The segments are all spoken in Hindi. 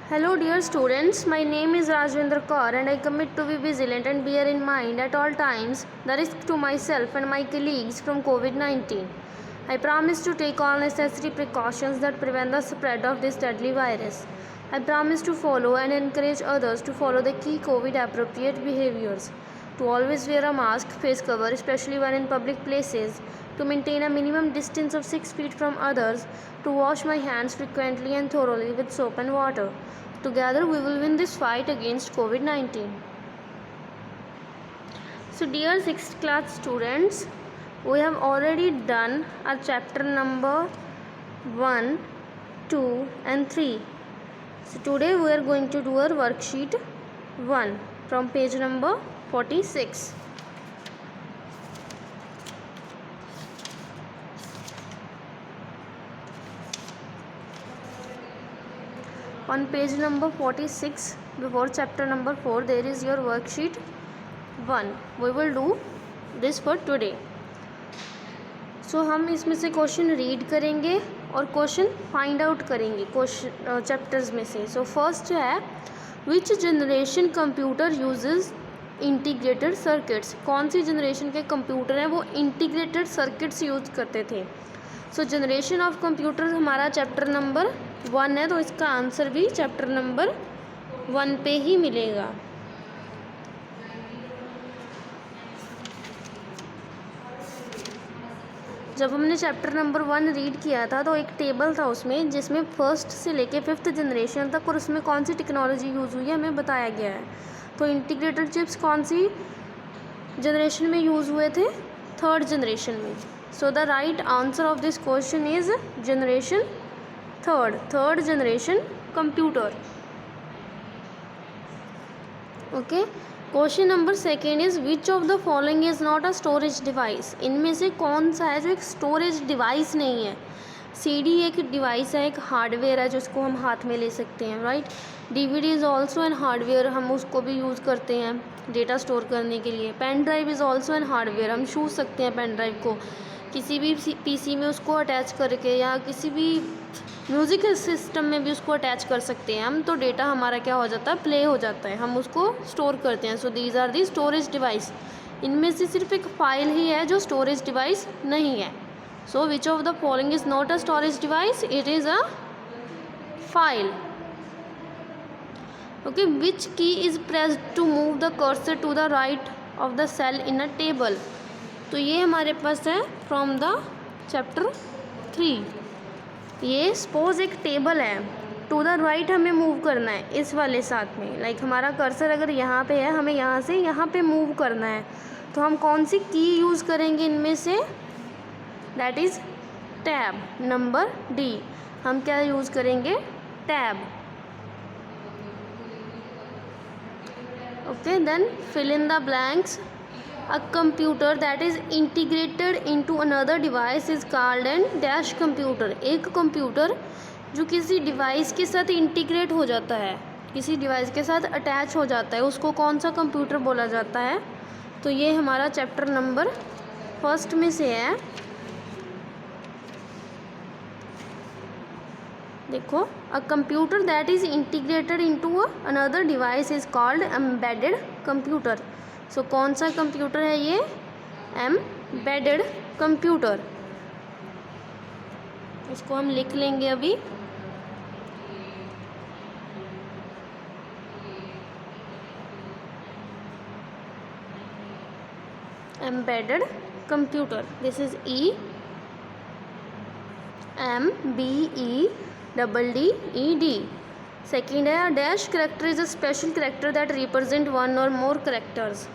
Hello dear students, my name is Rajendra Kaur and I commit to be vigilant and bear in mind at all times the risk to myself and my colleagues from COVID-19. I promise to take all necessary precautions that prevent the spread of this deadly virus. I promise to follow and encourage others to follow the key COVID appropriate behaviors, to always wear a mask, face cover, especially when in public places, to maintain a minimum distance of 6 feet from others, to wash my hands frequently and thoroughly with soap and water. Together we will win this fight against COVID-19. So dear 6th class students, we have already done our chapter number 1, 2 and 3. So today we are going to do our worksheet 1 from page number 46. On page number 46 before chapter number 4 there is your worksheet 1. We will do this for today. So हम इसमें से क्वेश्चन रीड करेंगे और क्वेश्चन फाइंड आउट करेंगे क्वेश्चन चैप्टर्स में से. सो फर्स्ट है विच generation computer uses integrated circuits. कौन सी जनरेशन के कंप्यूटर हैं वो इंटीग्रेटेड सर्किट्स यूज करते थे. सो जनरेशन ऑफ कंप्यूटर हमारा चैप्टर नंबर 1 है, तो इसका आंसर भी चैप्टर नंबर 1 पे ही मिलेगा. जब हमने चैप्टर नंबर 1 रीड किया था तो एक टेबल था उसमें जिसमें फर्स्ट से लेके 5th जनरेशन तक और उसमें कौन सी टेक्नोलॉजी यूज़ हुई है हमें बताया गया है. तो इंटीग्रेटेड चिप्स कौन सी जनरेशन में यूज़ हुए थे? 3rd जनरेशन में. So the right answer of this question is generation 3rd generation computer. Okay. Question number 2 is which of the following is not a storage device. इनमें से कौन सा है जो एक स्टोरेज डिवाइस नहीं है? सीडी एक डिवाइस है, एक हार्डवेयर है जिसको हम हाथ में ले सकते हैं, right. DVD is also an hardware, हम उसको भी यूज़ करते हैं डेटा स्टोर करने के लिए. Pen drive is also an hardware, हम छू सकते हैं पेन ड्राइव को किसी भी पीसी में उसको अटैच करके या किसी भी म्यूज़िक सिस्टम में भी उसको अटैच कर सकते हैं हम. तो डेटा हमारा क्या हो जाता है? प्ले हो जाता है, हम उसको स्टोर करते हैं. So these are the storage device. इनमें से सिर्फ एक फाइल ही है जो स्टोरेज डिवाइस नहीं है. So which of the following is not a storage device? It is a file. Okay. Which key is pressed to move the cursor to the right of the cell in a table. तो ये हमारे पास है फ्रॉम द चैप्टर 3. ये सपोज एक टेबल है, टू द राइट हमें मूव करना है इस वाले साथ में. लाइक हमारा कर्सर अगर यहाँ पे है, हमें यहाँ से यहाँ पे मूव करना है, तो हम कौन सी की यूज़ करेंगे इनमें से? That is tab. Number D. हम क्या यूज़ करेंगे? Tab. Okay. Then fill in the blanks. A computer that is integrated into another device is called an dash computer. एक कंप्यूटर जो किसी डिवाइस के साथ इंटीग्रेट हो जाता है, किसी डिवाइस के साथ अटैच हो जाता है, उसको कौन सा कंप्यूटर बोला जाता है? तो ये हमारा चैप्टर नंबर 1 में से है. देखो, a computer that is integrated into another device is called embedded computer. So कौन सा कंप्यूटर है ये? Embedded computer. इसको हम लिख लेंगे अभी. Embedded computer. This is EMBEDD. Second है dash character is a special character that represent one or more characters.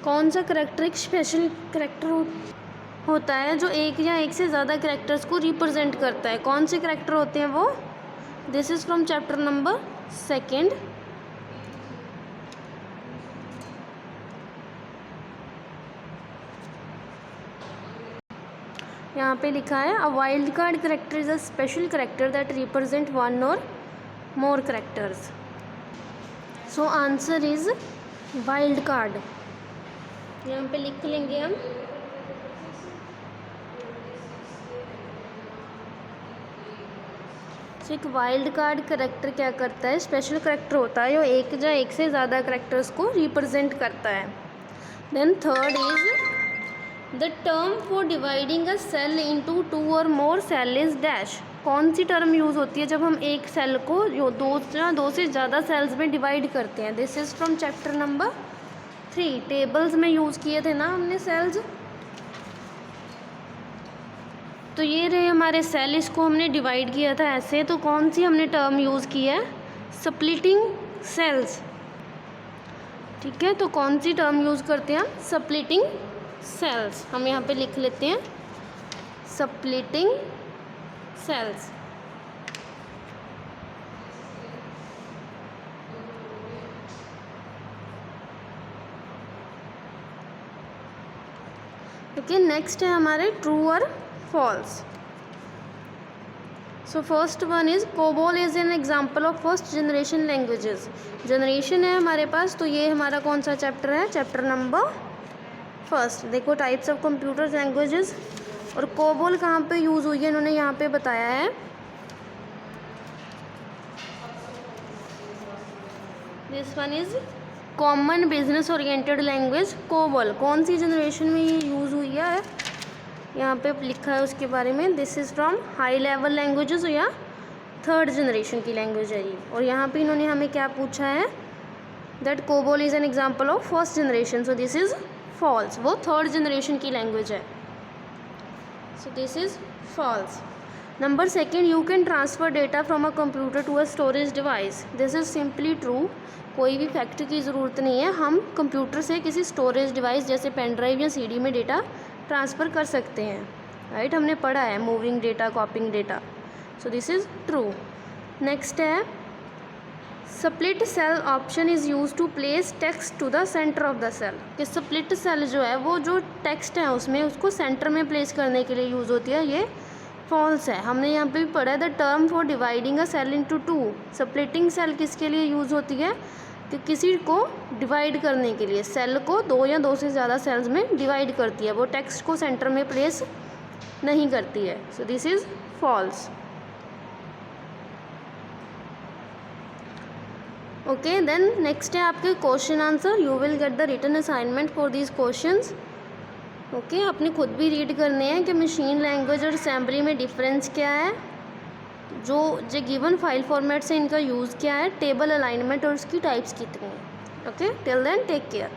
कौन सा करेक्टर एक स्पेशल करेक्टर होता है जो एक या एक से ज़्यादा करेक्टर्स को रिप्रेजेंट करता है? कौन से करेक्टर होते हैं वो? This is from chapter number 2. यहाँ पे लिखा है a wild card character is a special character that represent one or more characters. So answer is wild card. यहाँ पे लिख लेंगे हम. सो एक वाइल्ड कार्ड करेक्टर क्या करता है, स्पेशल करेक्टर होता है जो एक या एक से ज़्यादा करेक्टर्स को रिप्रेजेंट करता है। Then third is the term for dividing a cell into 2 or more cell is dash. कौन सी टर्म यूज़ होती है जब हम एक सेल को जो दो से ज़्यादा सेल्स में डिवाइड करते हैं। This is from chapter number 3, tables में यूज़ किए थे ना हमने सेल्स। तो ये रहे हमारे सेल, इसको हमने डिवाइड किया था ऐसे, तो कौन सी हमने टर्म यूज़ की है, स्प्लिटिंग सेल्स। ठीक है, तो कौन सी टर्म यूज़ करते हैं हम, स्प्लिटिंग सेल्स। हम यहाँ पे लिख लेते हैं स्प्लिटिंग सेल्स। ओके, नेक्स्ट है हमारे ट्रू और false. So first one is COBOL is an example of first generation languages. Generation है हमारे पास, तो ये हमारा कौन सा चैप्टर है, चैप्टर नंबर 1। देखो टाइप्स ऑफ कंप्यूटर लैंग्वेजेस, और कोबोल कहाँ पे यूज़ हुई है इन्होंने यहाँ पे बताया है। This one is common business oriented language COBOL. कौन सी जनरेशन में ये यूज़ हुई है, यहाँ पे लिखा है उसके बारे में। This is from high level languages, या 3rd जनरेशन की लैंग्वेज है ये। और यहाँ पे इन्होंने हमें क्या पूछा है, that COBOL is an example of first generation, so this is false. वो 3rd जनरेशन की लैंग्वेज है, so this is false. Number 2, you can transfer data from a computer to a storage device. This is simply true. कोई भी फैक्ट की ज़रूरत नहीं है, हम कंप्यूटर से किसी स्टोरेज डिवाइस जैसे पेन ड्राइव या CD में डेटा ट्रांसफ़र कर सकते हैं, राइट। हमने पढ़ा है moving data, copying data, so this is true. Next है split cell option is use to place text to the centre of the cell. कि स्प्लिट सेल जो है वो जो टेक्स्ट है उसमें उसको सेंटर में प्लेस करने के लिए यूज़ होती है, ये फॉल्स है। हमने यहाँ पे भी पढ़ा है the term for dividing a cell into 2। Splitting cell किसके लिए यूज़ होती है, कि किसी को डिवाइड करने के लिए, सेल को 2 या 2 से ज़्यादा सेल्स में डिवाइड करती है, वो टेक्स्ट को सेंटर में प्लेस नहीं करती है, so this is false. Okay, then next है आपके question answer. You will get the written assignment for these questions. Okay, आपने खुद भी रीड करने हैं कि मशीन लैंग्वेज और असेंबली में डिफरेंस क्या है, जो गिवन फाइल फॉर्मेट से इनका यूज़ क्या है, टेबल अलाइनमेंट और उसकी टाइप्स कितनी है। Okay, till then take care.